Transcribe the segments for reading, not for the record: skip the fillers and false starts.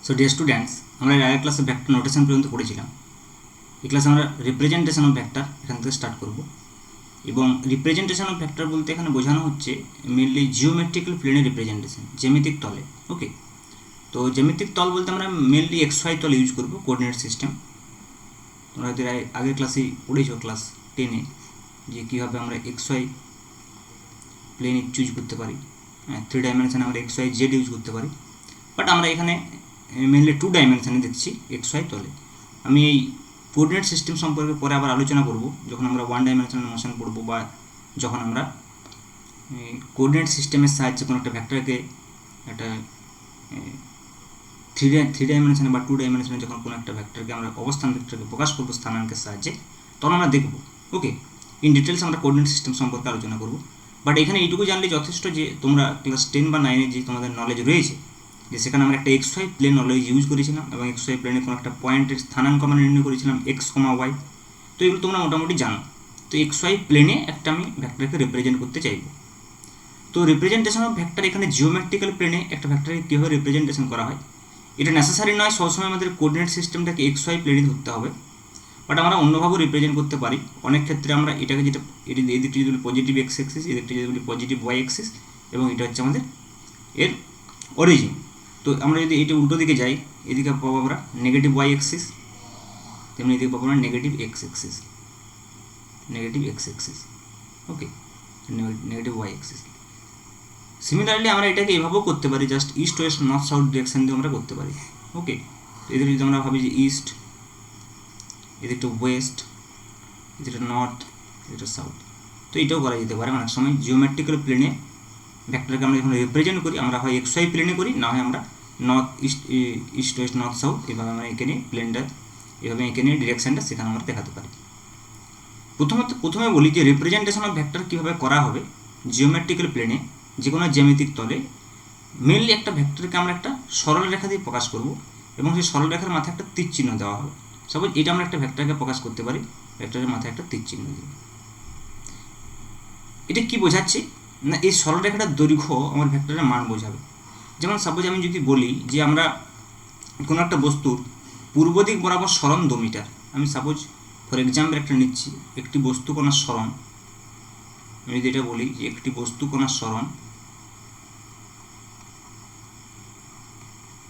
So dear students, আমরা এর আগের ক্লাসে ভেক্টর নোটেশন পর্যন্ত পড়েছিলাম। এই ক্লাসে আমরা রিপ্রেজেন্টেশন অফ ভেক্টর এখান থেকে স্টার্ট করব। এবং রিপ্রেজেন্টেশন অফ ভেক্টর বলতে এখানে বোঝানো হচ্ছে মেনলি জিওমেট্রিক্যাল প্লেনের রিপ্রেজেন্টেশন, জ্যামিতিক তলে। ওকে, তো জ্যামিতিক তল বলতে আমরা মেনলি এক্স ওয়াই তল ইউজ করব, কোঅর্ডিনেট সিস্টেম। তোমরা হয়তো আগের ক্লাসে পড়েছো, ক্লাস 10-এ, যে কীভাবে আমরা এক্স ওয়াই প্লেন চুজ করতে পারি। 3 ডাইমেনশানে আমরা এক্স ওয়াই জেড ইউজ করতে পারি, বাট আমরা এখানে মেনলি 2 ডাইমেনশানে দেখছি এক্স ওয়াই তলে। আমি এই কোঅর্ডিনেট সিস্টেম সম্পর্কে পরে আবার আলোচনা করব যখন আমরা 1 ডাইমেনশনাল মোশন পড়ব, বা যখন আমরা কোঅর্ডিনেট সিস্টেমের সাহায্যে কোনো একটা ভেক্টরকে একটা 3 ডাইমেনশনে বা 2 ডাইমেনশনে যখন কোনো একটা ভেক্টরকে আমরা অবস্থান ভেক্টরকে প্রকাশ করব স্থানাঙ্কের সাহায্যে, তখন আমরা দেখব। ওকে, ইন ডিটেলস আমরা কোঅর্ডিনেট সিস্টেম সম্পর্কে আলোচনা করব। বাট এখানে এইটুকু জানলে যথেষ্ট যে তোমরা ক্লাস 10 বা 9-এ যে তোমাদের নলেজ রয়েছে, যে সেখানে আমরা একটা X Y plane always use করেছিলাম, এবং এক্স ওয়াই প্লেনে কোনো একটা পয়েন্টের স্থানাঙ্ক আমরা নির্ণয় করেছিলাম এক্স কমা ওয়াই। তো এগুলো তোমরা মোটামুটি জানো। তো এক্স ওয়াই প্লেনে একটা আমি ভেক্টরকে রিপ্রেজেন্ট করতে চাইব। তো রিপ্রেজেন্টেশন অফ ভেক্টর, এখানে জিওমেট্রিক্যাল প্লেনে একটা ভেক্টরকে কীভাবে রিপ্রেজেন্টেশন করা হয়, এটা নেসেসারি নয় সবসময় আমাদের কোঅর্ডিনেট সিস্টেমটাকে এক্স ওয়াই প্লেনে ধরতে হবে, বাট আমরা অন্যভাবেও রিপ্রেজেন্ট করতে পারি। অনেক ক্ষেত্রে আমরা এটাকে যেটা এই দিকটি যদি পজিটিভ এক্স অ্যাক্সিস, এই দিকটি যদি পজিটিভ ওয়াই অ্যাক্সিস, এবং এটা হচ্ছে আমাদের এর অরিজিন। তো আমরা যদি এটা উল্টো দিকে যাই, এদিকে পাবো আমরা নেগেটিভ ওয়াই অ্যাক্সিস, তেমনি এদিকে পাবো আমরা negative X axis, negative X axis. Okay, negative Y axis. Similarly আমরা এটাকে এভাবেও করতে পারি, just east west north south direction দিয়ে আমরা করতে পারি। ওকে, তো এদের যদি আমরা ভাবি যে ইস্ট, এদিকটা ওয়েস্ট, এদিকটা নর্থ, এদিকটা সাউথ, তো এটাও করা যেতে পারে। অনেক সময় জিওমেট্রিক্যাল প্লেনে ভেক্টরকে আমরা যখন রিপ্রেজেন্ট করি, আমরা হয় এক্স ওয়াই প্লেনে করি, না হয় আমরা north east west north south এভাবে আমরা এঁকে নিয়ে প্লেনটা, এভাবে এঁকে নিয়ে ডিরেকশানটা সেখানে আমরা দেখাতে পারি। প্রথমে বলি যে রিপ্রেজেন্টেশন অফ ভেক্টর কীভাবে করা হবে জিওমেট্রিক্যাল প্লেনে, যে কোনো জ্যামিতিক তলে। মেনলি একটা ভেক্টরকে আমরা একটা সরল রেখা দিয়ে প্রকাশ করব, এবং সেই সরল রেখার মাথায় একটা তীর চিহ্ন দেওয়া হবে। সাপোজ এটা আমরা একটা ভেক্টরকে প্রকাশ করতে পারি ভেক্টরের মাথায় একটা তীর চিহ্ন দিয়ে। এটা কি বোঝাচ্ছে না, এই সরল রেখাটার দৈর্ঘ্য আমার ভেক্টরের মান বোঝাবে। যেমন সাপোজ আমি যদি বলি যে আমরা কোনো একটা বস্তুর পূর্ব দিক বরাবর সরণ 2 মিটার, আমি সাপোজ ফর এক্সাম্পল একটা নিচ্ছি, একটি বস্তু কণার সরণ। আমি যদি এটা বলি যে একটি বস্তু কণার সরণ,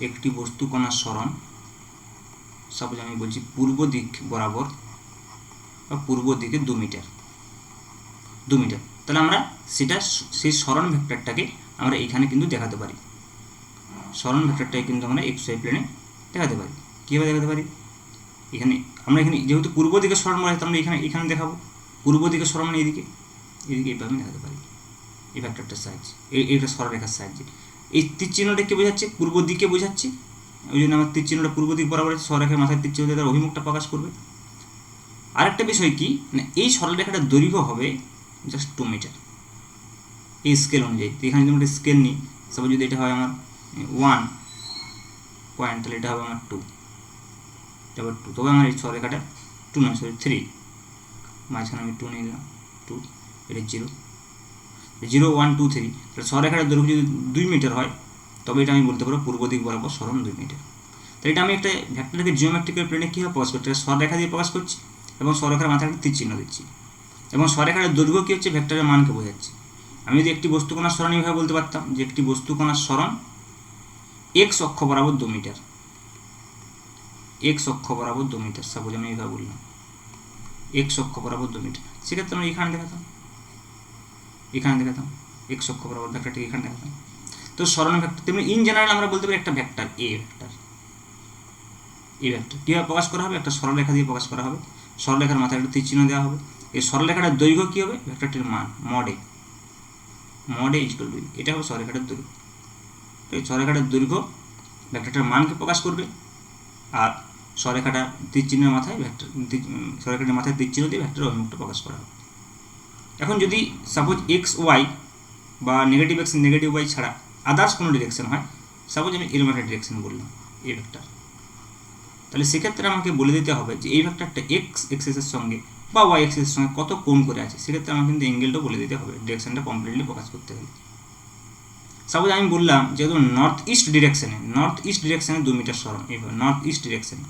একটি বস্তু কণার সরণ, সাপোজ আমি বলছি পূর্ব দিক বরাবর বা পূর্ব দিকে 2 মিটার, 2 মিটার, তাহলে আমরা সেই সরণ ভেক্টরটাকে আমরা এখানে কিন্তু দেখাতে পারি। সরণ ভেক্টরটাকে কিন্তু আমরা এক্স ওয়াই প্লেনে দেখাতে পারি। কীভাবে দেখাতে পারি, এখানে আমরা এখানে যেহেতু পূর্ব দিকে সরণ বলা হয়, আমরা এখানে দেখাবো পূর্ব দিকে সরণ, মানে এদিকে এইভাবে আমি দেখাতে পারি এই ভেক্টরটার সাহায্যে, এইটা সরলরেখার সাহায্যে। এই তীর চিহ্নটা কী বোঝাচ্ছে, পূর্ব দিকে বোঝাচ্ছে, ওই জন্য আমার তীর চিহ্নটা পূর্ব দিক বরাবর সরলরেখার মাথায় তীর চিহ্ন দিয়ে তার অভিমুখটা প্রকাশ করবে। আরেকটা বিষয় কি, মানে এই সরলরেখাটার দৈর্ঘ্য হবে জাস্ট 2 মিটার এই স্কেল অনুযায়ী। তো এখানে যদি আমরা স্কেল নিই, সাপোজ যদি এটা হয় আমার 1 পয়েন্ট, তাহলে এটা হবে আমার 2, এটা আবার 2, তবে আমার এই সরলরেখাটা 2 নয়, সরি 3, মাঝখানে আমি 2 নিয়ে নিলাম, 2, এটা 0, 0 1 2 3, তাহলে সরলরেখাটার দৈর্ঘ্য যদি 2 মিটার হয়, তবে এটা আমি বলতে পারবো পূর্ব দিক বরাবর সরণ 2 মিটার। তাহলে এটা আমি একটা ভেক্টরকে জিওমেট্রিক্যাল প্লেনে কীভাবে প্রকাশ করছি, সরলরেখা দিয়ে প্রকাশ করছি, এবং সরলরেখার মাথায় একটা তীর চিহ্ন দিচ্ছি, এবং সরলরেখার দৈর্ঘ্য কী হচ্ছে ভেক্টরের মানকে বোঝাচ্ছি। আমি যদি একটি বস্তু কণার সরণ এইভাবে বলতে পারতাম যে একটি বস্তু কণার সরণ এক্স অক্ষ বরাবর 2 মিটার, এক্স অক্ষ বরাবর 2 মিটার, সাপোজ আমি এইভাবে বললাম এক্স অক্ষ বরাবর 2 মিটার, সেক্ষেত্রে আমরা এখানে দেখাতাম এক্স অক্ষ বরাবর ভেক্টরটিকে এখানে দেখাতাম। তো সরণ ভেক্টর, তেমনি ইন জেনারেল আমরা বলতে পারি একটা ভেক্টর এ ভেক্টর, এই ভেক্টর কীভাবে প্রকাশ করা হবে, একটা সরলরেখা দিয়ে প্রকাশ করা হবে, সরলরেখার মাথায় একটা তীর চিহ্ন দেওয়া হবে। এই সরলরেখাটার দৈর্ঘ্য কী হবে, ভেক্টরটির মান মড এ ইকুয়াল টু, এটা হবে সরলরেখাটার দৈর্ঘ্য। এই সরলরেখাটার দৈর্ঘ্য ভেক্টরটার মানকে প্রকাশ করবে, আর সরলরেখাটা তীর চিহ্নের মাথায় সরলরেখাটার মাথায় তীর চিহ্ন দিয়ে ভেক্টরের অভিমুখটা প্রকাশ করা হবে। এখন যদি সাপোজ এক্স ওয়াই বা নেগেটিভ এক্স নেগেটিভ ওয়াই ছাড়া আদার্স কোনো ডিরেকশন হয়, সাপোজ আমি এরকম একটা ডিরেকশন বললাম এই ভেক্টর, তাহলে সেক্ষেত্রে আমাকে বলে দিতে হবে যে এই ভেক্টরটা এক্স এক্সিসের সঙ্গে বা ওয়াই এক্সিসের সঙ্গে কত কোণ করে আছে। সেক্ষেত্রে আমাকে কিন্তু অ্যাঙ্গেলটা বলে দিতে হবে ডিরেকশনটা কমপ্লিটলি প্রকাশ করতে হলে। সাপোজ আমি বললাম যেহেতু নর্থ ইস্ট ডিরেকশানে 2 মিটার সরণ, এইভাবে নর্থ ইস্ট ডিরেকশানে,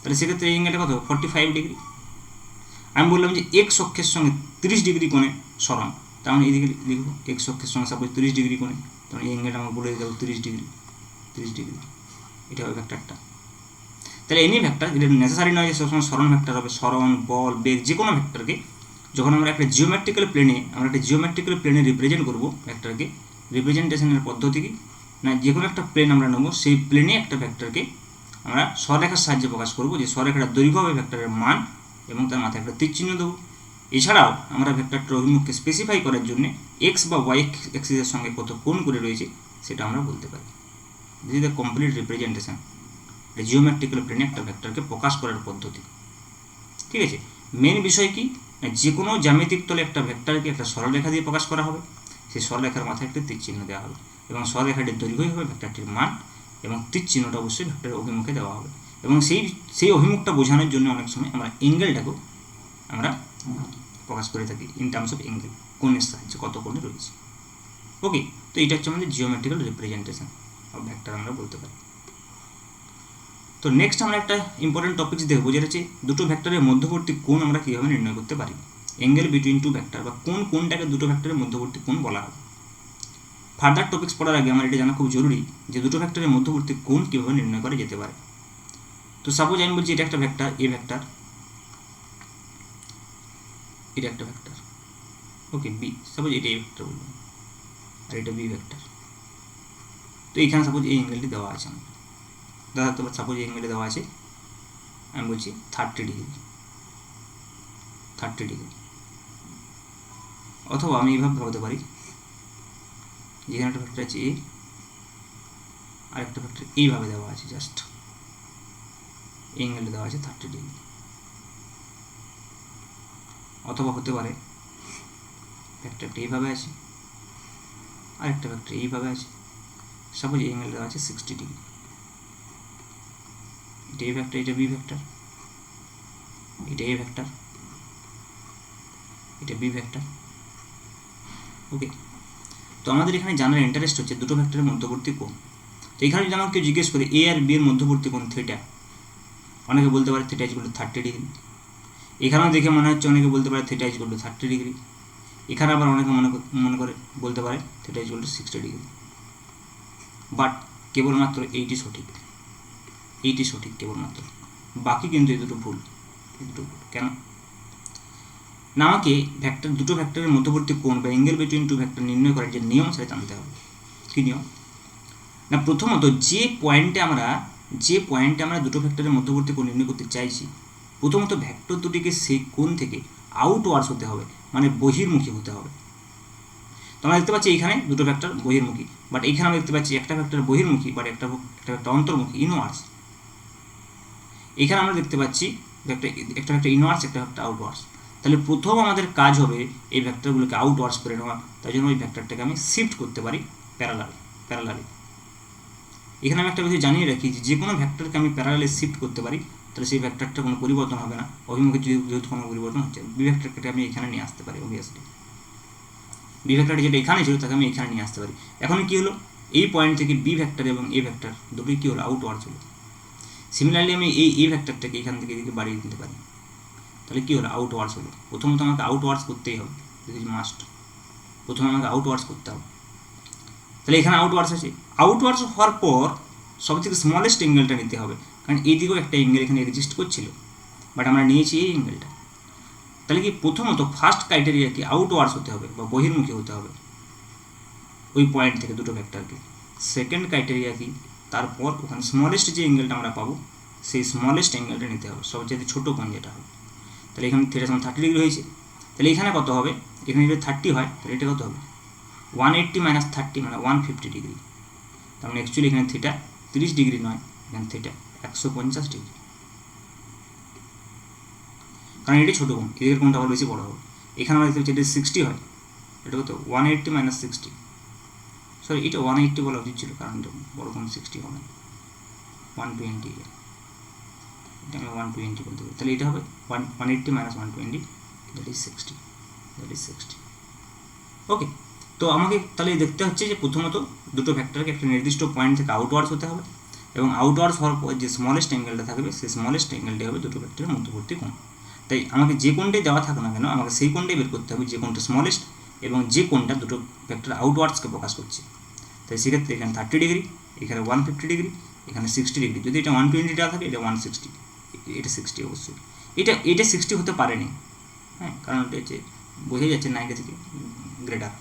তাহলে সেক্ষেত্রে এই অ্যাঙ্গেলটা কত 45 ডিগ্রি। আমি বললাম যে এক্স অক্ষের সঙ্গে 30 ডিগ্রি কোণে সরণ, তার মানে এইদিকে লিখবো এক্স অক্ষের সঙ্গে সাপোজ 30 ডিগ্রি কোণে, তখন এই অ্যাঙ্গেলটা আমরা বলে দিতে হবে 30 ডিগ্রি, এটা হবে ভেক্টরটা। তাহলে এনি ভেক্টর, এটা নেসেসারি নয় যে সবসময় সরণ ভেক্টর হবে, সরণ, বল, বেগ, যে কোনো ভেক্টরকে যখন আমরা একটা জিওমেট্রিক্যাল প্লেনে রিপ্রেজেন্ট করবো ভেক্টরকে, রিপ্রেজেন্টেশনের পদ্ধতি কি না, যে কোনো একটা প্লেন আমরা নেবো, সেই প্লেনে একটা ভেক্টরকে আমরা সরলরেখার সাহায্যে প্রকাশ করবো, যে সরলরেখাটার দৈর্ঘ্য হবে ভেক্টরের মান এবং তার মাথায় একটা তীর চিহ্ন দেবো। এছাড়াও আমরা ভেক্টরটার অভিমুখকে স্পেসিফাই করার জন্য এক্স বা ওয়াই অ্যাক্সিসের সঙ্গে কত কোণ করে রয়েছে সেটা আমরা বলতে পারি। This is the complete representation, geometrical প্লেনে একটা ভেক্টরকে প্রকাশ করার পদ্ধতি। ঠিক আছে, মেন বিষয় কি, যে কোনো জ্যামিতিক তলে একটা ভেক্টরকে একটা সরলরেখা দিয়ে প্রকাশ করা হবে, সেই সরলরেখার মাথায় একটা তীর চিহ্ন দেওয়া হবে এবং সরলরেখাটির দৈর্ঘ্যই হবে ভেক্টরটির মান এবং তীর চিহ্নটা অবশ্যই ভেক্টরের অভিমুখে দেওয়া হবে। এবং সেই অভিমুখটা বোঝানোর জন্য অনেক সময় আমরা অ্যাঙ্গেলটাকেও আমরা প্রকাশ করে থাকি ইন টার্মস অফ অ্যাঙ্গেল, কোণের সাহায্যে কত কোণে রয়েছে। ওকে, তো এটা হচ্ছে আমাদের জিওমেট্রিক্যাল রিপ্রেজেন্টেশন অফ ভেক্টর আমরা বলতে পারি। তো নেক্সট আমরা একটা ইম্পর্টেন্ট টপিক দেখবো, যেটা হচ্ছে দুটো ভেক্টরের মধ্যবর্তী কোণ আমরা কীভাবে নির্ণয় করতে পারি, অ্যাঙ্গেল বিটুইন টু ভেক্টর, বা কোনটাকে দুটো ভেক্টরের মধ্যবর্তী কোণ বলা হয়। ফার্দার টপিক্স পড়ার আগে আমার এটা জানা খুব জরুরি যে দুটো ভেক্টরের মধ্যবর্তী কোণ কীভাবে নির্ণয় করা যেতে পারে। তো সাপোজ আমি বলছি এটা একটা ভেক্টর এ ভেক্টর, এটা একটা ভেক্টর, ওকে বি, সাপোজ এটা এ ভেক্টর বললাম আর এটা বি ভেক্টর। তো এইখানে সাপোজ এই অ্যাঙ্গেলটি দেওয়া আছে আমার, দাদা তো সাপোজ এই অ্যাঙ্গেলটি দেওয়া আছে, আমি বলছি 30 ডিগ্রি। অথবা আমি এইভাবে ভাবতে পারি, যেখানে একটা ভেক্টর আছে এ আর একটা ভেক্টর এইভাবে দেওয়া আছে, জাস্ট এই অ্যাঙ্গেলটা দেওয়া আছে 30 ডিগ্রি। অথবা হতে পারে ভেক্টরটা এইভাবে আছে আর একটা ভেক্টর এইভাবে আছে, সাপোজ এই অ্যাঙ্গেল দেওয়া আছে 60 ডিগ্রি। এটা এ ভেক্টর, এটা বি ভেক্টর, এটা এ ভেক্টর, এটা বি ভেক্টর। ওকে, তো আমাদের এখানে জানার ইন্টারেস্ট হচ্ছে দুটো ভেক্টরের মধ্যবর্তী কোণ। তো এখানে যদি আমাকে জিজ্ঞেস করে এ আর বি এর মধ্যবর্তী কোণ থিটা, অনেকে বলতে পারে থিটা ইকুয়াল টু 30 ডিগ্রি। এখানেও দেখে মনে হচ্ছে অনেকে বলতে পারে থিটা ইকুয়াল টু 30 ডিগ্রি। এখানে আবার অনেকে মনে করে বলতে পারে theta equal to 60 degree. But কেবলমাত্র এইটি সঠিক কেবলমাত্র, বাকি কিন্তু এই দুটো ভুল। কেন না, আমাকে দুটো ভেক্টরের মধ্যবর্তী কোণ বা অ্যাঙ্গেল বিটুইন টু ভেক্টর নির্ণয় করার যে নিয়ম সেটা জানতে হবে। কী নিয়ম না, প্রথমত যে পয়েন্টে আমরা দুটো ভেক্টরের মধ্যবর্তী কোণ নির্ণয় করতে চাইছি, প্রথমত ভেক্টর দুটিকে সেই কোণ থেকে আউটওয়ার্ডস হতে হবে, মানে বহির্মুখী হতে হবে। তো আমরা দেখতে পাচ্ছি এখানে দুটো ভেক্টর বহির্মুখী, বাট এখানে আমরা দেখতে পাচ্ছি একটা ভেক্টর বহির্মুখী বাট একটা ভেক্টর অন্তর্মুখী, ইনওয়ার্ডস। এখানে আমরা দেখতে পাচ্ছি একটা ভেক্টর ইনওয়ার্ডস, একটা ভেক্টর আউটওয়ার্ডস। তাহলে প্রথম আমাদের কাজ হবে এই ভেক্টরগুলোকে আউটওয়ার্ডস করে নেওয়া। তাই জন্য ওই ভেক্টরটাকে আমি শিফট করতে পারি প্যারালালি। এখানে আমি একটা বিষয় জানিয়ে রাখি, যে কোনো ভেক্টরকে আমি প্যারালালি শিফট করতে পারি, তাহলে সেই ভেক্টরটা কোনো পরিবর্তন হবে না, অভিমুখে যেহেতু কোনো পরিবর্তন হচ্ছে। বি ভেক্টরটাকে আমি এখানে নিয়ে আসতে পারি, অবভিয়াসলি বি ভেক্টরটা যেটা এখানে ছিল তাকে আমি এখানে নিয়ে আসতে পারি। এখন কি হলো, এই পয়েন্ট থেকে বি ভেক্টর এবং এ ভেক্টর দুটোই কী হলো, আউটওয়ার্ডস হলো। সিমিলারলি আমি এই এ ভেক্টরটাকে এখান থেকে এদিকে বাড়িয়ে দিতে পারি, তাহলে কী হলো, আউটওয়ার্ডস হলো। প্রথমত আমাকে আউটওয়ার্ডস করতেই হবে, দিস ইজ মাস্ট, প্রথমে আমাকে আউটওয়ার্ডস করতে হবে। তাহলে এখানে আউটওয়ার্ডস আছে, আউটওয়ার্ডস হওয়ার পর সবথেকে স্মলেস্ট অ্যাঙ্গেলটা নিতে হবে, কারণ এইদিকেও একটা অ্যাঙ্গেল এখানে এক্সিস্ট করছিল, বাট আমরা নিয়েছি এই অ্যাঙ্গেলটা। তাহলে কি প্রথমত ফার্স্ট ক্রাইটেরিয়া কি, আউটওয়ার্ডস হতে হবে বা বহির্মুখী হতে হবে ওই পয়েন্ট থেকে দুটো ভেক্টরকে। সেকেন্ড ক্রাইটেরিয়া কি, তারপর ওখানে স্মলেস্ট যে অ্যাঙ্গেলটা আমরা পাবো সেই স্মলেস্ট অ্যাঙ্গেলটা নিতে হবে, সবচেয়ে ছোটো কোণ যেটা হবে। তাহলে এখানে থিটা সমান 30 ডিগ্রি হয়েছে, তাহলে এখানে কত হবে, এখানে যদি 30 হয় তাহলে এটা কত হবে, 180 মাইনাস 30 মানে 150 ডিগ্রি। তার মানে অ্যাকচুয়ালি এখানে থিটা 30 ডিগ্রি নয়, এখানে থিটা 150 ডিগ্রি, কারণ এটি ছোটো কোণ, এদিকের কোণটা আবার বেশি বড় হবে। এখানে আমরা দেখতে পাচ্ছি এটা 60 হয়, এটা কত 180 মাইনাস 60, সরি এটা 180 বলা উচিত ছিল, কারণ এটা বড় কোণ 60 হবে, 120, এটা আমি 120 বলতে পারি। তাহলে এটা হবে 180 মাইনাস 120, দ্যাট ইজ 60। ওকে, তো আমাকে তাহলে দেখতে হচ্ছে যে প্রথমত দুটো ভেক্টরকে একটা নির্দিষ্ট পয়েন্ট থেকে আউটওয়ার্ডস হতে হবে, এবং আউটওয়ার্ডস হওয়ার পর যে স্মলেস্ট অ্যাঙ্গেলটা থাকবে সেই স্মলেস্ট অ্যাঙ্গেলটাই হবে দুটো ভেক্টরের মধ্যবর্তী কোণ। তাই আমাকে যে কোণটাই দেওয়া থাকুক না কেন আমাকে সেই কোণটাই বের করতে হবে যে কোণটা স্মলেস্ট এবং যে কোণটা দুটো ভেক্টর আউটওয়ার্ডসকে প্রকাশ করছে। তাই সেক্ষেত্রে এখানে 30 ডিগ্রি, এখানে 150 ডিগ্রি, এখানে 60 ডিগ্রি। যদি এটা 120 দেওয়া থাকে এটা 160, এটা 60 অবশ্যই। এটা 60 হতে পারেনি, হ্যাঁ, কারণ এটা হচ্ছে বোঝা যাচ্ছে 90 থেকে গ্রেটার।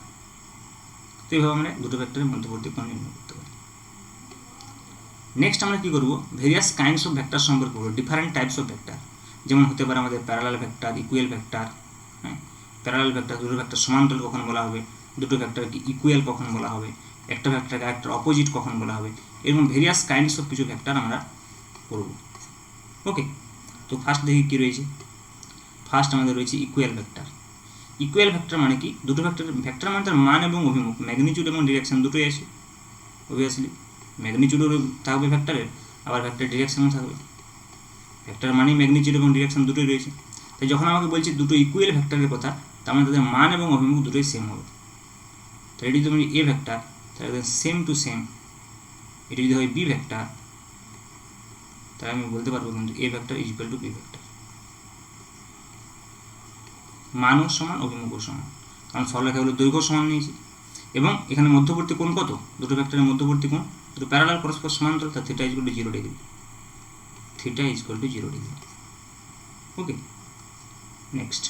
তো এইভাবে আমরা দুটো ভেক্টরের মধ্যবর্তী কোণ নির্ণয় করতে পারি। নেক্সট আমরা কী করবো, ভেরিয়াস কাইন্ডস অফ ভেক্টর সম্পর্কে করবো, ডিফারেন্ট টাইপস অফ ভেক্টর। যেমন হতে পারে আমাদের প্যারালাল ভেক্টর, ইকুয়াল ভেক্টর। হ্যাঁ, প্যারালাল ভেক্টর দুটো ভেক্টর সমান্তরাল কখন বলা হবে, দুটো ভেক্টরকে ইকুয়াল কখন বলা হবে, একটা ভেক্টরকে একটা অপোজিট কখন বলা হবে, এরকম ভেরিয়াস কাইন্ডস অফ কিছু ভেক্টর আমরা করব। ওকে, তো ফার্স্ট দেখি কী রয়েছে। ফার্স্ট আমাদের রয়েছে ইকুয়াল ভেক্টর। ইকুয়াল ভেক্টর মানে কি, দুটো ভেক্টর মানে তার মান এবং অভিমুখ, ম্যাগনিটিউড এবং ডিরেকশন দুটোই আছে। অবভিয়াসলি ম্যাগনিটিউডও থাকবে ভেক্টরের, আবার ভেক্টরের ডিরেকশনও থাকবে। ভেক্টর মানেই ম্যাগনিটিউড এবং ডিরেকশন দুটোই রয়েছে। তাই যখন আমাকে বলছি দুটো ইকুয়াল ভেক্টরের কথা, তার মানে তাদের মান এবং অভিমুখ দুটোই সেম হবে। তো এটি যদি এ ভেক্টর তাহলে সেম টু সেম, এটি যদি হয় বি ভেক্টর তাহলে আমি বলতে পারবো কিন্তু A vector is equal to B vector. মানও সমান, অভিমুখও সমান, কারণ সরলরেখাগুলো দৈর্ঘ্য সমান নিয়েছি। এবং এখানে মধ্যবর্তী কোণ কত, দুটো ভেক্টরের মধ্যবর্তী কোণ দুটো প্যারালাল পরস্পর সমান্তরাল, তার theta is equal two 0 degree, theta is equal two 0 degree. Okay, next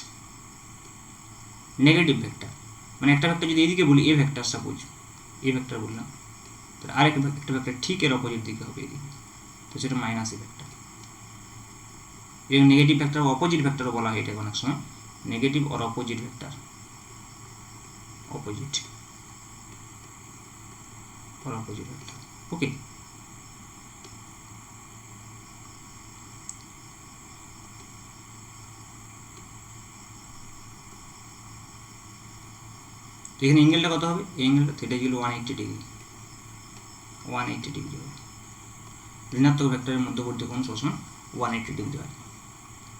negative vector, মানে একটা ভেক্টর যদি এদিকে বলি এ ভেক্টর, সাপোজ এ ভেক্টর বললাম, তাহলে আরেকটা ভেক্টর ঠিক এর অপোজিট দিকে হবে এদিকে, তো সেটা মাইনাস এ ভেক্টর। এবং নেগেটিভ ভেক্টর অপোজিট ভেক্টরও বলা হয় এটাকে অনেক সময়, negative or opposite vector, opposite or opposite vector. Okay, তো এখানে অ্যাঙ্গেলটা কত হবে, এই অ্যাঙ্গেলটা থিটা ছিল 180 ডিগ্রি, 180 ডিগ্রি হবে। ঋণাত্মক ভেক্টরের মধ্যবর্তী কোণ সবসময় 180 ডিগ্রি হয়।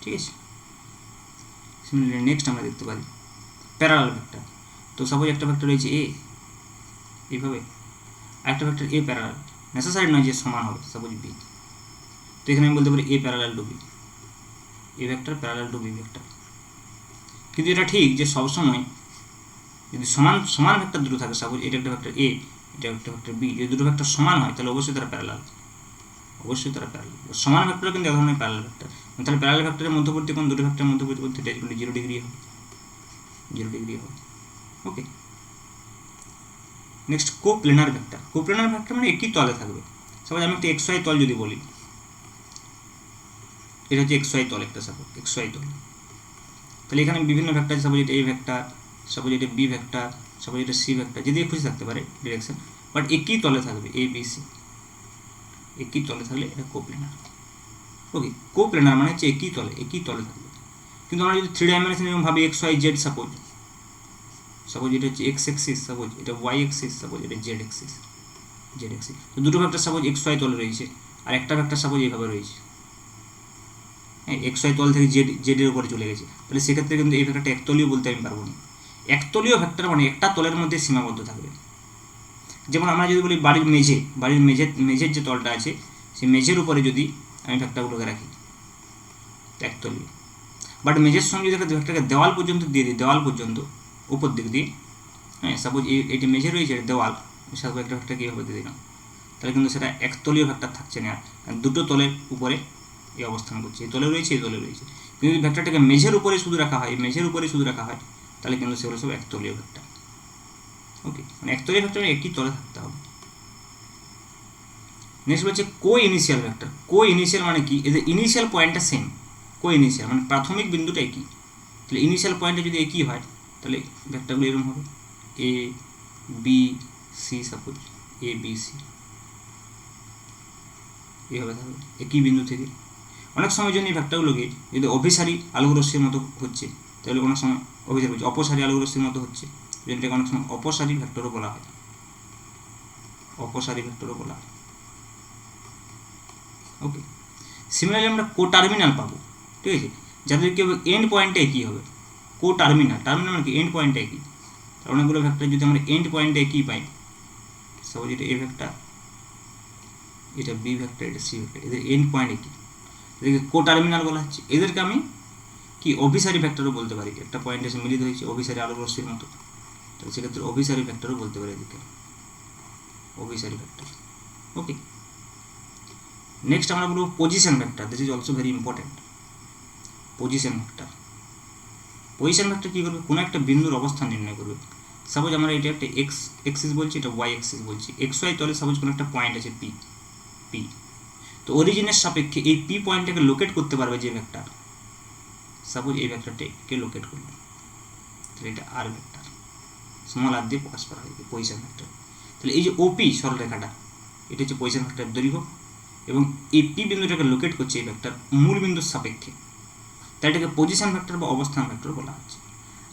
ঠিক আছে, সিমিলারলি নেক্সট আমরা দেখতে পারি প্যারালাল ভেক্টর। তো সাপোজ একটা ভেক্টর রয়েছে এ এইভাবে, একটা ভেক্টর এ প্যারালাল, নেসেসারি নয় যে সমান হবে, সাপোজ বি। তো এখানে আমি বলতে পারি A parallel to B, A vector parallel to B vector. কিন্তু এটা ঠিক যে সবসময় যদি সমান সমান ভেক্টর দুটো থাকে, সাপোজ এটা একটা ভেক্টর এ, এটা একটা ভেক্টর বি, যদি দুটো ভেক্টর সমান হয় তাহলে অবশ্যই তারা প্যারালাল, অবশ্যই তারা প্যারালাল। সমান ভেক্টর কিন্তু এক ধরনের প্যারালাল ভেক্টর। তাহলে প্যারালাল ভেক্টরের মধ্যবর্তী কোণ দুটো ভেক্টরের মধ্যবর্তী কোণ theta is equal two 0 degree হবে, 0 ডিগ্রি হবে। ওকে, নেক্সট কোপ্লেনার ভেক্টর। কোপ্লেনার ভেক্টর মানে একই তলে থাকবে। সাপোজ আমি একটা XY তল যদি বলি, এটা হচ্ছে XY তল, একটা সাপোজ XY তল, তাহলে এখানে বিভিন্ন ভেক্টর আছে, সাপোজ এটা এ ভেক্টর, সাপোজ এটা বি ভেক্টর, সাপোজ এটা সি ভেক্টর, যদি খুশি থাকতে পারে ডিরেকশন, বাট একই তলে থাকবে এ বি সি, একই তলে থাকলে এটা কোপ্লেনার। ওকে, কোপ্লেনার মানে হচ্ছে একই তলে থাকবে। কিন্তু আমরা যদি 3 ডাইমেনশন এরকম ভাবি XY Z, সাপোজ এটা হচ্ছে এক্স এক্সিস, সাপোজ এটা ওয়াই এক্সিস, সাপোজ এটা জেড এক্সিস, তো দুটো ভেক্টর সাপোজ XY তলে রয়েছে, আর একটা ভেক্টর সাপোজ এইভাবে রয়েছে, হ্যাঁ, XY তল থেকে জেডের উপরে চলে গেছে, তাহলে সেক্ষেত্রে কিন্তু এই ভেক্টরটা একতলীয় বলতে আমি পারবো না। একতলীয় ভেক্টর মানে একটা তলের মধ্যে সীমাবদ্ধ থাকবে। যেমন আমরা যদি বলি বাড়ির মেঝের যে তলটা আছে, সেই মেঝের উপরে যদি আমি ভেক্টরগুলোকে রাখি একতলীয়। বাট মেঝের সঙ্গে যদি একটা ভেক্টরকে দেওয়াল পর্যন্ত দিয়ে দিই, দেওয়াল পর্যন্ত উপর দিক দিয়ে, হ্যাঁ, সাপোজ এইটি মেঝে রয়েছে, দেওয়াল, সাপোজ একটা ভেক্টর কীভাবে দিয়ে দিলাম, তাহলে কিন্তু সেটা একতলীয় ভেক্টর থাকছে না, দুটো তলের উপরে এই অবস্থান করছে, এই তলে রয়েছে, এই তলে রয়েছে। কিন্তু যদি ভেক্টরটাকে মেঝের উপরে শুধু রাখা হয়, তাহলে কিন্তু সেগুলো সব একতলীয় ভেক্টর। ওকে, মানে একতলীয় ভেক্টর একই তলে থাকতে হবে। নেক্সট হচ্ছে কো ইনিশিয়াল ভেক্টর। কো ইনিশিয়াল মানে কি, এদের ইনিশিয়াল পয়েন্টটা সেম। কো ইনিশিয়াল মানে প্রাথমিক বিন্দুটা একই, তাহলে ইনিশিয়াল পয়েন্টটা যদি একই হয় তাহলে ভেক্টরগুলো এরকম হবে A B C, suppose A B C, এইভাবে থাকবে একই বিন্দু থেকে। অনেক সময় জন্য এই ভেক্টরগুলোকে যদি অভিসারী আলোক রশ্মির মতো হচ্ছে, তাহলে অনেক সময় অপসারী আলোক রশ্মির মতো হচ্ছে, যেটাকে অনেক সময় অপসারী ভেক্টরও বলা হয়, অপসারী ভেক্টরও বলা হয়। ওকে, সিমিলারলি আমরা কোটার্মিনাল পাবো, ঠিক আছে, যাদের কি হবে এন্ড পয়েন্টটা একই হবে। কোটার্মিনাল, টার্মিনাল মানে কি এন্ড পয়েন্টটা একই, অনেকগুলো ভেক্টর যদি আমরা এন্ড পয়েন্টে একই পাই, সাপোজ এটা এ ভেক্টর, এটা বি ভেক্টর, এটা সি ভেক্টর, এদের এন্ড পয়েন্ট একই, এদেরকে কোটার্মিনাল বলা হচ্ছে। এদেরকে আমি কি অভিসারী ভেক্টরও বলতে পারি, একটা পয়েন্টে এসে মিলিত হয়েছে অভিসারী আলোক রশ্মির মতো, তাহলে সেক্ষেত্রে অভিসারী ভেক্টরও বলতে পারি এদিকে, অভিসারী ভেক্টর। ওকে, নেক্সট আমরা বলবো position vector. This is also very important. Position vector, position vector কী করবে, কোনো একটা বিন্দুর অবস্থান নির্ণয় করবে। সাপোজ আমরা এটা একটা এক্স এক্সিস বলছি, এটা ওয়াই এক্সিস বলছি, এক্স ওয়াই তলে সাপোজ কোনো একটা পয়েন্ট আছে পি, পি তো অরিজিনের সাপেক্ষে এই পি পয়েন্টটাকে লোকেট করতে পারবে যে ভেক্টর, সাপোজ এই ভেক্টরটাকে লোকেট করবে, তাহলে এটা আর ভেক্টর, স্মল আর দিয়ে প্রকাশ করা হয় পজিশন ভেক্টর। তাহলে এই যে ওপি সরলরেখাটা, এটা হচ্ছে পজিশন ভেক্টর দৈর্ঘ্য, এবং এই পি বিন্দুটাকে লোকেট করছে এই ভেক্টর মূল বিন্দুর সাপেক্ষে, তাই এটাকে পজিশন ভেক্টর বা অবস্থান ভেক্টর বলা হচ্ছে।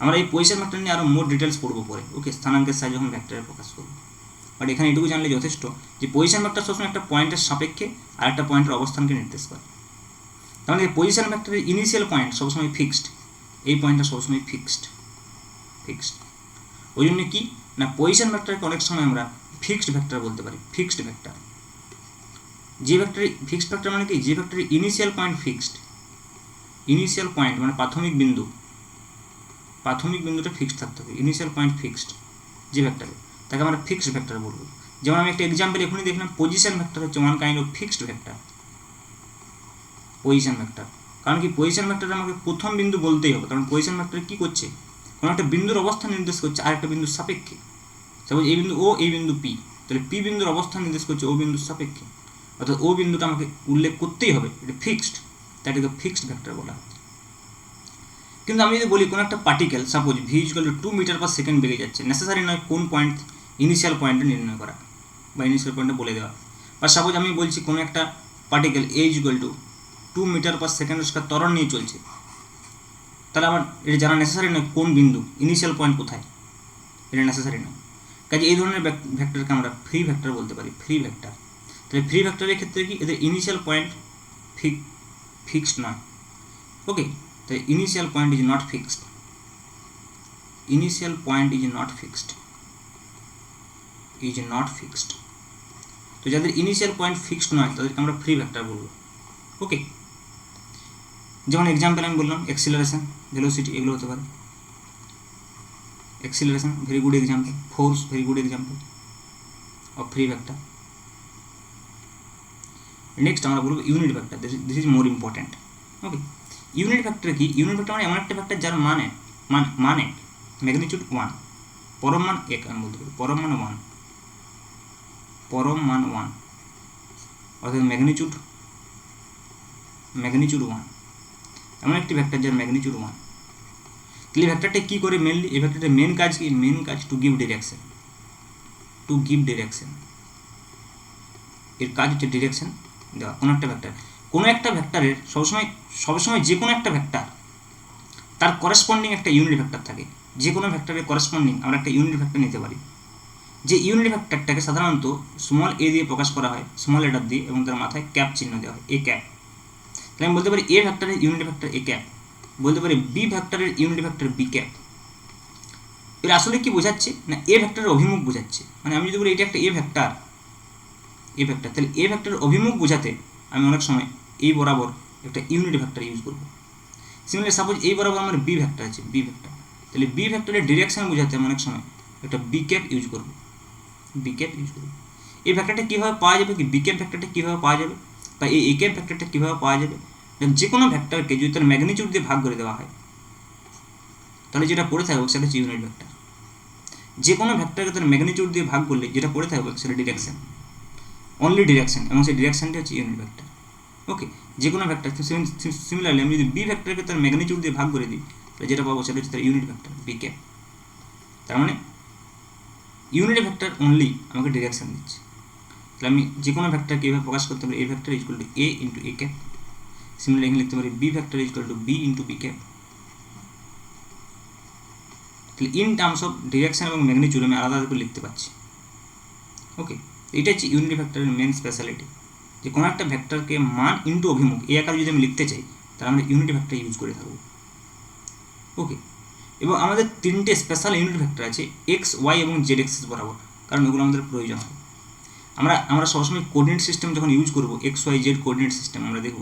আমরা এই পজিশন ভেক্টর নিয়ে আরও মোর ডিটেলস পড়বো পরে, ওকে, স্থানাঙ্কের সাহায্যে যখন ভেক্টরে প্রকাশ করবো। বাট এখানে এটুকু জানলে যথেষ্ট যে পজিশন ভেক্টর সবসময় একটা পয়েন্টের সাপেক্ষে আর একটা পয়েন্টের অবস্থানকে নির্দেশ করে। তাহলে এই পজিশন ভেক্টরের ইনিশিয়াল পয়েন্ট সবসময় ফিক্সড, এই পয়েন্টটা সবসময় ফিক্সড। ওই জন্য কি না, পজিশন ভেক্টরকে অনেক সময় আমরা ফিক্সড ভেক্টর বলতে পারি, ফিক্সড ভেক্টর। যে ভেক্টরের ফিক্সড ভেক্টর মানে কি, যে ভেক্টরের initial point fixed, initial point মানে প্রাথমিক বিন্দুটা ফিক্সড থাকতে হবে, ইনিশিয়াল পয়েন্ট ফিক্সড যে ভেক্টরে, তাকে আমরা ফিক্সড ভেক্টর বলবো। যেমন আমি একটা এক্সাম্পল এখনই দেখলাম, পজিশন ভেক্টর হচ্ছে one kind of fixed vector, position vector. কারণ কি, পজিশন ভেক্টরে আমাকে প্রথম বিন্দু বলতেই হবে, কারণ পজিশন ভেক্টর কী করছে, কোনো একটা বিন্দুর অবস্থান নির্দেশ করছে আরেকটা বিন্দুর সাপেক্ষে। সাপোজ এই বিন্দু ও, এই বিন্দু পি, তাহলে পি বিন্দুর অবস্থান নির্দেশ করছে ও বিন্দুর সাপেক্ষে, অর্থাৎ ও বিন্দুটা আমাকে উল্লেখ করতেই হবে, এটা ফিক্সড, তাই এটাকে ফিক্সড ভেক্টর বলা হয়। কিন্তু আমি যদি বলি কোনো একটা particle suppose V equal to 2 metre per second বেগে যাচ্ছে, নেসেসারি নয় কোন পয়েন্ট ইনিশিয়াল পয়েন্টটা নির্ণয় করা বা ইনিশিয়াল পয়েন্টটা বলে দেওয়া, বা সাপোজ আমি বলছি কোনো একটা particle A equal to 2 metre per second ত্বরণ নিয়ে চলছে, তাহলে আমার এটা জানা নেসেসারি নয় কোন বিন্দু ইনিশিয়াল পয়েন্ট কোথায়, এটা নেসেসারি নয়। কাজে এই ধরনের ভেক্টরকে আমরা ফ্রি ভেক্টর বলতে পারি, ফ্রি ভেক্টর। তাহলে ফ্রি ভেক্টরের ক্ষেত্রে কি, এদের ইনিশিয়াল পয়েন্ট ফিক্সড নয়, ওকে, তাই initial point is not fixed, initial point is not fixed, তো যাদের ইনিশিয়াল পয়েন্ট ফিক্সড নয় তাদেরকে আমরা ফ্রি ভেক্টর বলবো, ওকে। যেমন এক্সাম্পল আমি বললাম অ্যাক্সিলারেশন, ভেলোসিটি, এগুলো হতে পারে। Acceleration very good example, force very good example of free vector. Next আমরা বলবো unit vector, this is more important, okay. Unit vector কি, ইউনিট ভেক্টর মানে এমন একটা ভেক্টর যার মানে ম্যাগনিটিউড 1, পরম মান 1, আমি বলতে পারি পরম মান 1, অর্থাৎ ম্যাগনিটিউড 1, এমন একটি ভেক্টর যার ম্যাগনিটিউড 1। তাহলে ভেক্টরটা কী করে মেনলি, এই ভেক্টরটার মেন কাজ কি, মেন কাজ টু গিভ ডিরেকশন, এর কাজ হচ্ছে ডিরেকশন দেওয়া। কোনো একটা ভেক্টরের সবসময় যে কোনো একটা ভেক্টর তার করেসপন্ডিং একটা ইউনিট ভেক্টর থাকে, যে কোনো ভেক্টরের করেসপন্ডিং আমরা একটা ইউনিট ভেক্টর নিতে পারি, যে ইউনিট ভেক্টরটাকে সাধারণত স্মল এ দিয়ে প্রকাশ করা হয়, স্মল লেটার দিয়ে, এবং তার মাথায় ক্যাপ চিহ্ন দেওয়া হয়, এ ক্যাপ। তাহলে আমি বলতে পারি এ ভেক্টরের ইউনিট ভেক্টর এ ক্যাপ, বলতে পারি বি ভেক্টরের ইউনিট ভেক্টর বি ক্যাপ। এর আসলে কি বোঝাচ্ছে না, এ ভেক্টরের অভিমুখ বোঝাচ্ছে। মানে আমি যদি বলি এটা একটা এ ভেক্টর, তাহলে এ ভেক্টরের অভিমুখ বোঝাতে আমি অনেক সময় এই বরাবর একটা ইউনিট ভেক্টর ইউজ করব। সিমিলারলি সাপোজ এই বরাবর আমার বি ভেক্টর আছে, তাহলে বি ভেক্টরের ডিরেকশন বোঝাতে আমি অনেক সময় একটা বি ক্যাপ ইউজ করব। এই ভেক্টরটা কীভাবে পাওয়া যাবে, কি বি ক্যাপ ভেক্টরটা কীভাবে পাওয়া যাবে, বা এই এ ক্যাপ ভেক্টরটা কীভাবে পাওয়া যাবে, যে কোনো ভেক্টরকে যদি তার ম্যাগনিটিউড দিয়ে ভাগ করে দেওয়া হয় তাহলে যেটা পড়ে থাকবে সেটা হচ্ছে ইউনিট ভেক্টর। যে কোনো ভেক্টরকে তার ম্যাগনিটিউড দিয়ে ভাগ করলে যেটা পড়ে থাকবে সেটা ডিরেকশন, অনলি ডিরেকশন, এবং সেই ডিরেকশনটি হচ্ছে ইউনিট ভেক্টর, ওকে। যে কোনো ভেক্টর সিমিলারলি আমি যদি বি ভেক্টরকে তার ম্যাগনিটিউড দিয়ে ভাগ করে দিই তাহলে যেটা পাবো সেটা হচ্ছে তার ইউনিট ভেক্টর বি ক্যাপ। তার মানে ইউনিট ভেক্টর অনলি আমাকে ডিরেকশন দিচ্ছে। তাহলে আমি যে কোনো ভেক্টরকে এইভাবে প্রকাশ করতে পারি, A vector equal to A into A cap. Similarly এখানে লিখতে পারি B vector equal to B into B cap. তাহলে ইন টার্মস অফ ডিরেকশন এবং ম্যাগনিটিউড আমি আলাদা করে লিখতে পারছি, ওকে। এটা হচ্ছে ইউনিট ভেক্টরের মেন স্পেশালিটি, যে কোনো একটা ভেক্টরকে মান ইন্টু অভিমুখ এই আকারে যদি আমি লিখতে চাই তাহলে আমরা ইউনিট ভেক্টর ইউজ করে থাকবো, ওকে। এবং আমাদের তিনটে স্পেশাল ইউনিট ভেক্টর আছে এক্স ওয়াই এবং জেড এক্সিস বরাবর, কারণ এগুলো আমাদের প্রয়োজন হয়। আমরা সবসময় কোঅর্ডিনেট সিস্টেম যখন ইউজ করব, X Y Z coordinate system আমরা দেখব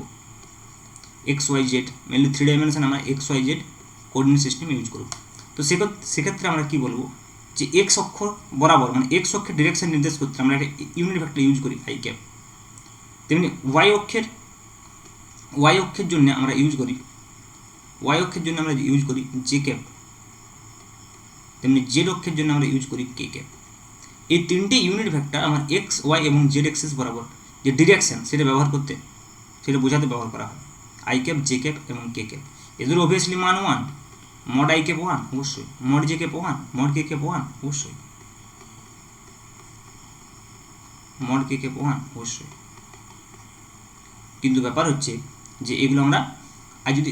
X Y Z, mainly 3 dimension আমরা X Y Z coordinate system use করব। তো সেক্ষেত্রে আমরা কি বলবো যে এক্স অক্ষ বরাবর মানে এক্স অক্ষের ডিরেকশন নির্দেশ করতে আমরা একটা ইউনিট ভেক্টর ইউজ করি আই ক্যাপ। তেমনি ওয়াই অক্ষের জন্য আমরা ইউজ করি জে ক্যাপ। তেমনি জেড অক্ষের জন্য আমরা ইউজ করি কে ক্যাপ। এই তিনটে ইউনিট ভেক্টর আমার এক্স ওয়াই এবং জেড এক্সিস বরাবর যে ডিরেকশন সেটা বোঝাতে ব্যবহার করা হয় আই ক্যাপ, জে ক্যাপ এবং কে ক্যাপ। এদের অবভিয়াসলি মান 1, মড আই ক্যাপ 1 অবশ্যই, মড জে ক্যাপ 1, মড কে ক্যাপ 1 অবশ্যই, মড কে ক্যাপ 1 অবশ্যই। কিন্তু ব্যাপার হচ্ছে যে এগুলো আমরা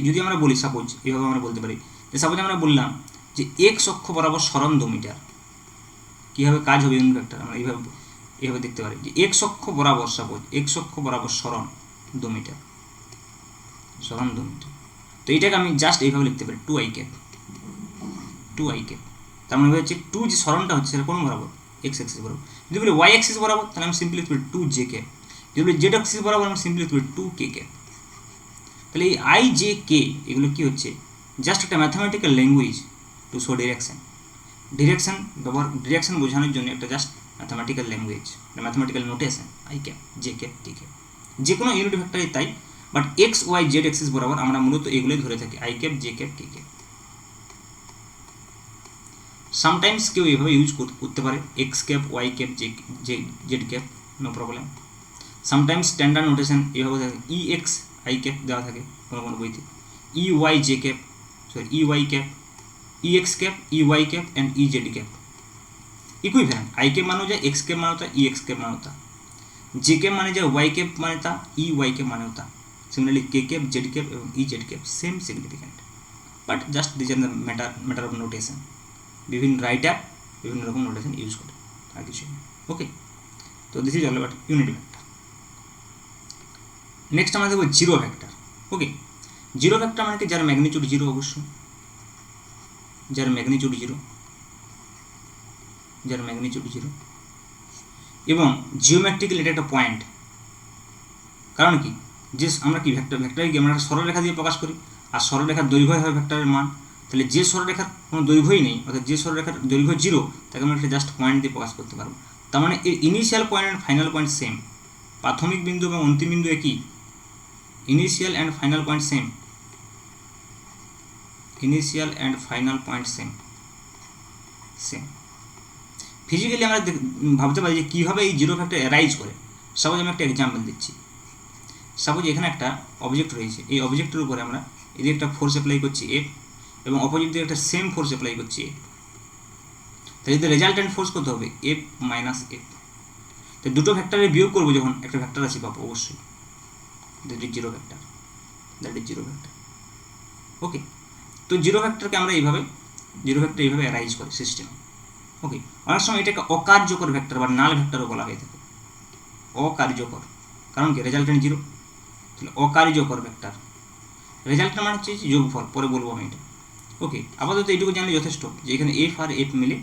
যদি আমরা বলি, সাপোজ এভাবে আমরা বলতে পারি যে সাপোজ আমরা বললাম যে এক্স অক্ষ বরাবর সরণ 2 মিটার। কীভাবে কাজ হবে ইউনিট ভেক্টর আমরা এইভাবে দেখতে পারি যে এক্স অক্ষ বরাবর সরণ 2 মিটার, তো এটাকে আমি জাস্ট এইভাবে লিখতে পারি 2i ক্যাপ। তার মানে হচ্ছে 2 যে সরণটা হচ্ছে সেটা কোন বরাবর, এক্স অ্যাক্সিস বরাবর। যদি বলি ওয়াই অ্যাক্সিস বরাবর তাহলে আমি সিম্পলি লিখতে পারি 2j ক্যাপ। যদি বলি জেড অ্যাক্সিস বরাবর আমি সিম্পলি লিখতে পারি 2k ক্যাপ। তাহলে এই আই জে কে এগুলো কি হচ্ছে, জাস্ট একটা mathematical language to show direction বোঝানোর জন্য একটা just mathematical language, mathematical notation I cap, J cap, K cap. যে কোনো ইউনিট ভেক্টরই তাই, but X Y Z axis বরাবর আমরা মূলত এগুলোই ধরে থাকি I cap, J cap, K cap. Sometimes কেউ এভাবে ইউজ করতে পারে X cap, Y cap, Z cap, no problem. Sometimes standard notation এভাবে থাকে ই এক্স আই ক্যাপ দেওয়া থাকে কোনো বইতে, E Y J cap, E Y cap, E X cap, E Y cap and E Z cap. Equivalent I cap মানেও যায় x cap মানেও তা, ই এক্স ক্যাপ মানেও তা, জে ক্যাপ মানে যায় ওয়াই ক্যাপ মানে তা, ই ওয়াই ক্যাপ মানেও তা। সিমিলারলি কে ক্যাপ, জেড ক্যাপ এবং ই Z cap same significant, but just this are the matter of notation. বিভিন্ন রাইটার বিভিন্ন রকম নোটেশন ইউজ করে, আর কিছু নেই। ওকে, তো this is all about unit vector. Next আমরা দেখবো জিরো ভেক্টর। ওকে, জিরো ভেক্টর মানে কি, যার ম্যাগনিটিউড 0 অবশ্যই, যার ম্যাগনিটিউড 0 এবং জিওমেট্রিক্যাল এটা একটা পয়েন্ট। কারণ কি, যে আমরা কি ভেক্টর কি আমরা সরলরেখা দিয়ে প্রকাশ করি, আর সরলরেখার দৈর্ঘ্য হবে ভেক্টরের মান। তাহলে যে সরলরেখার কোনো দৈর্ঘ্যই নেই, অর্থাৎ যে সরলরেখার দৈর্ঘ্য 0, তাকে আমরা একটা জাস্ট পয়েন্ট দিয়ে প্রকাশ করতে পারবো। তার মানে এর initial point and final point same, প্রাথমিক বিন্দু এবং অন্তিম বিন্দু একই, initial and final point same. Physically আমরা ভাবতে পারি যে কীভাবে এই জিরো ভেক্টর অ্যারাইজ করে। সাপোজ আমি একটা এক্সাম্পল দিচ্ছি। সাপোজ এখানে একটা অবজেক্ট রয়েছে, এই অবজেক্টের উপরে আমরা এদিকে একটা ফোর্স অ্যাপ্লাই করছি এফ, এবং অপোজিট দিকে একটা সেম ফোর্স অ্যাপ্লাই করছি এফ। তাহলে যদি রেজাল্টেন্ট ফোর্স কত হবে, এফ মাইনাস এফ। তো দুটো ভেক্টরের বিয়োগ করবো যখন একটা ভেক্টর আছে পাবো অবশ্যই, দ্যাট ইজ জিরো ভেক্টর। ওকে, তো জিরো ভেক্টরকে আমরা এইভাবে অ্যারাইজ করি সিস্টেম। ওকে, অনেক সময় এটাকে অকার্যকর ভেক্টর বা নাল ভেক্টরও বলা হয়ে থাকে। অকার্যকর কারণ কি, রেজাল্টেন্ট 0, তাহলে অকার্যকর ভেক্টর। রেজাল্টেন্ট মানে হচ্ছে যোগফল, পরে বলবো আমি এটা। ওকে, আপাতত এইটুকু জানলে যথেষ্ট যে এখানে এফ আর এফ মিলে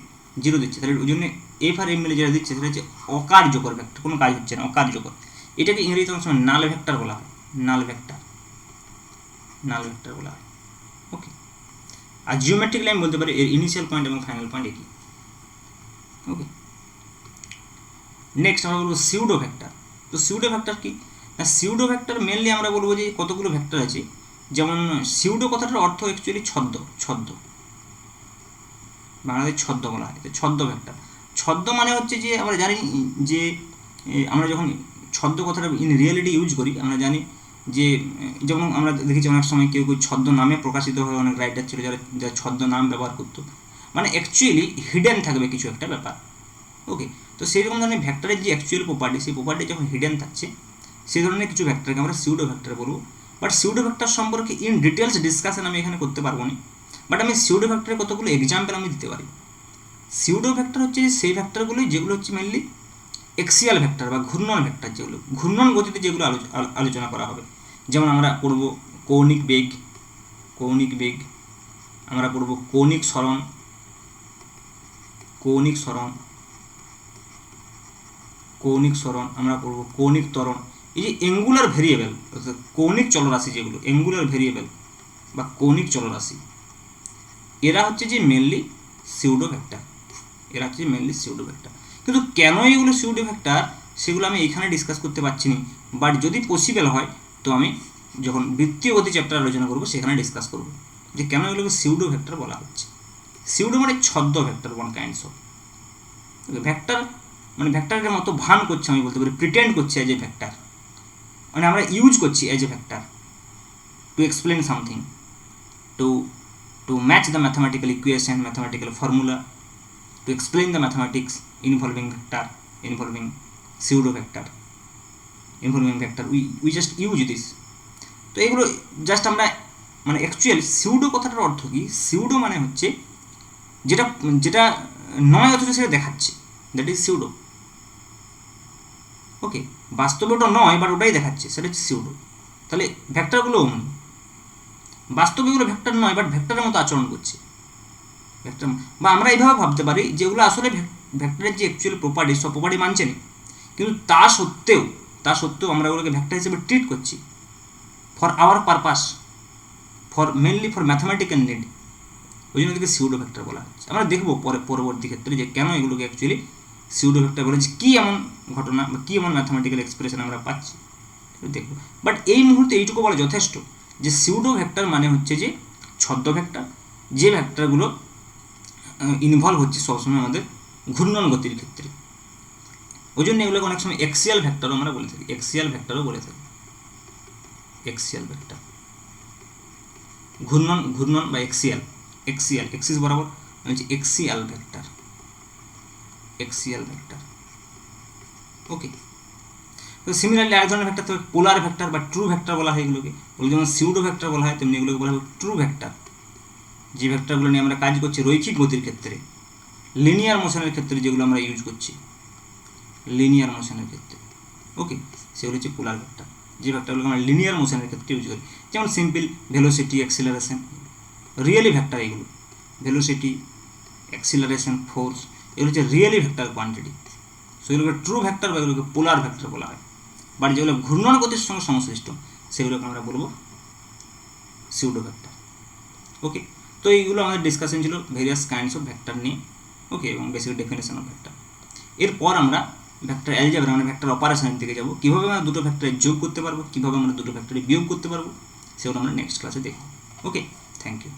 0 দিচ্ছে, তাহলে ওই জন্য এফ আর এফ মিলে যেটা দিচ্ছে সেটা হচ্ছে অকার্যকর ভেক্টর, কোনো কাজ হচ্ছে না, অকার্যকর। এটাকে ইংরেজিতে অনেক সময় নাল ভেক্টর বলা হয়, নাল ভেক্টর বলা হয়। ওকে, আর জিওমেট্রিক্যালি আমি বলতে পারি এর ইনিশিয়াল পয়েন্ট এবং ফাইনাল পয়েন্ট একই। ওকে, নেক্সট আমরা বলবো সিউডো ভেক্টর। তো সিউডো ভেক্টর কি না, সিউডো ভেক্টর মেনলি আমরা বলবো যে কতগুলো ভেক্টর আছে। যেমন সিউডো কথাটার অর্থ অ্যাকচুয়ালি ছদ্ম, বাংলাদেশ ছদ্ম বলা হয়। তো ছদ্ম ভেক্টর, ছদ্ম মানে হচ্ছে যে আমরা জানি যে আমরা যখন ছদ্ম কথাটা ইন রিয়েলিটি ইউজ করি, আমরা জানি যে যেমন আমরা দেখেছি অনেক সময় কেউ ছদ্ম নামে প্রকাশিত হয়, অনেক রাইটার ছিল যারা ছদ্ম নাম ব্যবহার করতো, মানে অ্যাকচুয়ালি হিডেন থাকবে কিছু একটা ব্যাপার। ওকে, তো সেই রকম ধরনের ভেক্টরের যে অ্যাকচুয়াল প্রপার্টি, সেই প্রপার্টি যখন হিডেন থাকছে, সেই ধরনের কিছু ভেক্টরকে আমরা সিউডো ভেক্টর বলবো। বাট সিউডো ভেক্টর সম্পর্কে ইন ডিটেলস ডিসকাশন আমি এখানে করতে পারবো না, বাট আমি সিউডো ভেক্টরের কতগুলো এক্সাম্পল আমি দিতে পারি। সিউডো ভেক্টর হচ্ছে সেই ভেক্টরগুলি যেগুলো হচ্ছে মেনলি এক্সিয়াল ভেক্টর বা ঘূর্ণন ভেক্টর, যেগুলো ঘূর্ণন গতিতে যেগুলো আলোচনা করা হবে। যেমন আমরা পড়ব কৌণিক বেগ, আমরা পড়ব কৌণিক সরণ, কৌণিক সরণ, কৌণিক সরণ, আমরা পড়ব কৌণিক ত্বরণ। এই যে অ্যাঙ্গুলার ভেরিয়েবল অর্থাৎ কৌণিক চলরাশি যেগুলো অ্যাঙ্গুলার ভেরিয়েবল বা কৌণিক চলরাশি, এরা হচ্ছে যে মেনলি সিউডো ভেক্টর, এরা হচ্ছে মেনলি সিউডো ভেক্টর। কিন্তু কেন এগুলো সিউডো ভেক্টর সেগুলো আমি এখানে ডিসকাস করতে পারছি না, বাট যদি পসিবল হয় তো আমি যখন বৃত্তীয় গতি চ্যাপ্টার আলোচনা করব সেখানে ডিসকাস করব যে কেন এগুলোকে সিউডো ভেক্টর বলা হচ্ছে। সিউডো মানে ছদ্ম vector, one kinds of vector, মানে ভেক্টরের মতো ভান করছে, আমি বলতে পারি প্রিটেন্ড করছে এজ এ ভেক্টর, মানে আমরা ইউজ করছি as a vector to explain something, to match the mathematical equation, mathematical formula, to explain the mathematics involving vector, involving pseudo vector, involving vector, we just use this. তো এগুলো just আমরা মানে actually pseudo কথাটার অর্থ কি, pseudo মানে হচ্ছে যেটা যেটা নয় অথচ সেটা দেখাচ্ছে, দ্যাট ইজ সিউডো। ওকে, বাস্তবে ওটা নয় বাট ওটাই দেখাচ্ছে, সেটা হচ্ছে সিউডো। তাহলে ভেক্টরগুলো অমনি, বাস্তবে এগুলো ভেক্টর নয় বাট ভেক্টরের মতো আচরণ করছে ভেক্টর, বা আমরা এইভাবে ভাবতে পারি যেগুলো আসলে ভেক্টরের যে অ্যাকচুয়ালি প্রপার্টি সব প্রপার্টি মানছে না, কিন্তু তা সত্ত্বেও আমরা ওগুলোকে ভেক্টর হিসেবে ট্রিট করছি for our purpose, mainly for mathematical need, ওই জন্য এদেরকে সিউডো ভেক্টর বলা হচ্ছে। আমরা দেখবো পরবর্তী ক্ষেত্রে যে কেন এগুলোকে অ্যাকচুয়ালি সিউডো ভেক্টর বলে, যে কী এমন ঘটনা বা কী এমন ম্যাথামেটিক্যাল এক্সপ্রেশন আমরা পাচ্ছি দেখবো। বাট এই মুহূর্তে এইটুকু বলা যথেষ্ট যে সিউডো ভেক্টর মানে হচ্ছে যে ছদ্ম ভেক্টর, যে ভেক্টরগুলো ইনভলভ হচ্ছে সবসময় আমাদের ঘূর্ণন গতির ক্ষেত্রে। ওই জন্য এগুলোকে অনেক সময় এক্সিয়াল ভেক্টরও আমরা বলে থাকি, এক্সিয়াল ভেক্টরও বলে থাকি, এক্সিয়াল ভেক্টর, ঘূর্ণন বা এক্সিয়াল, এক্সিস বরাবর হচ্ছে এক্সিয়াল ভেক্টর, এক্সিয়াল ভেক্টর। ওকে, তো সিমিলারলি আরেক ধরনের ভেক্টর থাকে পোলার ভেক্টর বা ট্রু ভেক্টর বলা হয় এগুলোকে, ওগুলো যেমন সিউডো ভেক্টর বলা হয় তেমনি এগুলোকে বলা হয় ট্রু ভেক্টর। যে ভেক্টরগুলো নিয়ে আমরা কাজ করছি রৈখিক গতির ক্ষেত্রে, লিনিয়ার মোশনের ক্ষেত্রে যেগুলো আমরা ইউজ করছি, লিনিয়ার মোশনের ক্ষেত্রে, ওকে, সেগুলো হচ্ছে পোলার ভেক্টর। যে ভেক্টরগুলো আমরা লিনিয়ার মোশনের ক্ষেত্রে ইউজ করি, যেমন simple velocity, acceleration, really vector এগুলো, ভেলোসিটি, অ্যাক্সিলারেশন, ফোর্স, এগুলো হচ্ছে রিয়েলি ভেক্টর কোয়ান্টিটি, সেগুলোকে ট্রু ভেক্টর বা এগুলোকে পোলার ভেক্টর বলা হয়। বাট যেগুলো ঘূর্ণন গতির সঙ্গে সংশ্লিষ্ট সেগুলোকে আমরা বলবো সিউডো ভেক্টর। ওকে, তো এইগুলো আমাদের ডিসকাশন ছিল ভেরিয়াস কাইন্ডস অফ ভেক্টর নিয়ে, ওকে, এবং বেসিক ডেফিনেশন অফ ভেক্টর। এরপর আমরা ভেক্টর অ্যালজেব্রা মানে ভেক্টর অপারেশনের দিকে যাব, কীভাবে আমরা দুটো ভেক্টরে যোগ করতে পারবো, কীভাবে আমরা দুটো ভেক্টরে বিয়োগ করতে পারবো, সেগুলো আমরা নেক্সট ক্লাসে দেখব। ওকে, থ্যাংক ইউ।